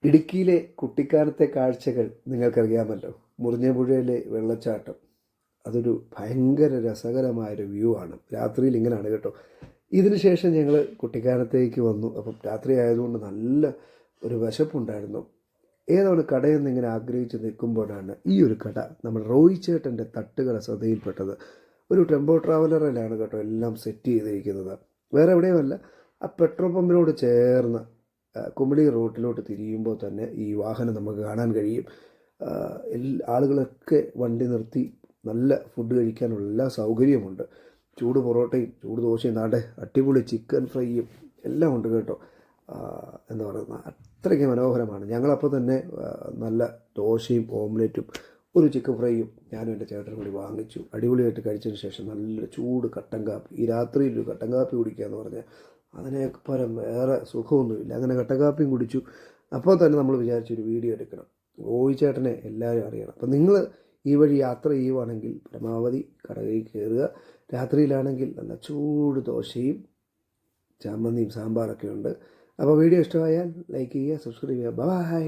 ഇടുക്കിയിലെ കുട്ടിക്കാലത്തെ കാഴ്ചകൾ നിങ്ങൾക്കറിയാമല്ലോ. മുറിഞ്ഞപുഴയിലെ വെള്ളച്ചാട്ടം അതൊരു ഭയങ്കര രസകരമായൊരു വ്യൂ ആണ്. രാത്രിയിൽ ഇങ്ങനെയാണ് കേട്ടോ. ഇതിന് ശേഷം ഞങ്ങൾ കുട്ടിക്കാലത്തേക്ക് വന്നു. അപ്പം രാത്രി ആയതുകൊണ്ട് നല്ല ഒരു വിശപ്പുണ്ടായിരുന്നു. ഏതാണ് കടയെന്ന് ഇങ്ങനെ ആഗ്രഹിച്ച് നിൽക്കുമ്പോഴാണ് ഈ ഒരു കട നമ്മുടെ റോയി ചേട്ടൻ്റെ തട്ടുകട ശ്രദ്ധയിൽപ്പെട്ടത്. ഒരു ടെമ്പോ ട്രാവലറിലാണ് കേട്ടോ എല്ലാം സെറ്റ് ചെയ്തിരിക്കുന്നത്. വേറെ എവിടെയുമല്ല, ആ പെട്രോൾ പമ്പിനോട് ചേർന്ന് കുമളി റൂട്ടിലോട്ട് തിരിയുമ്പോൾ തന്നെ ഈ വാഹനം നമുക്ക് കാണാൻ കഴിയും. ആളുകളൊക്കെ വണ്ടി നിർത്തി നല്ല ഫുഡ് കഴിക്കാനുള്ള എല്ലാ സൗകര്യമുണ്ട്. ചൂട് പൊറോട്ടയും ചൂട് ദോശയും നാടെ അടിപൊളി ചിക്കൻ ഫ്രൈയും എല്ലാം ഉണ്ട് കേട്ടോ. എന്താ പറയുക, അത്രയ്ക്ക് മനോഹരമാണ്. ഞങ്ങളപ്പോൾ തന്നെ നല്ല ദോശയും ഓംലെറ്റും ഒരു ചിക്കൻ ഫ്രൈയും ഞാനും എൻ്റെ ചേട്ടനും കൂടി വാങ്ങിച്ചു. അടിപൊളിയായിട്ട് കഴിച്ചതിന് ശേഷം നല്ല ചൂട് കട്ടൻ കാപ്പി. ഈ രാത്രിയിൽ ഒരു കട്ടൻ കാപ്പി കുടിക്കുക എന്ന് പറഞ്ഞാൽ അതിനേക്ക് പരം വേറെ സുഖമൊന്നുമില്ല. അങ്ങനെ കട്ടൻ കാപ്പിയും കുടിച്ചു. അപ്പോൾ തന്നെ നമ്മൾ വിചാരിച്ചൊരു വീഡിയോ എടുക്കണം. റോയി ചേട്ടനെ എല്ലാവരും അറിയണം. അപ്പം നിങ്ങൾ ഈ വഴി യാത്ര ചെയ്യുവാണെങ്കിൽ പരമാവധി കടയിൽ കയറുക. രാത്രിയിലാണെങ്കിൽ നല്ല ചൂട് ദോശയും ചമ്മന്തിയും സാമ്പാറൊക്കെ ഉണ്ട്. അപ്പോൾ വീഡിയോ ഇഷ്ടമായാൽ ലൈക്ക് ചെയ്യുക, സബ്സ്ക്രൈബ് ചെയ്യുക. ബൈ.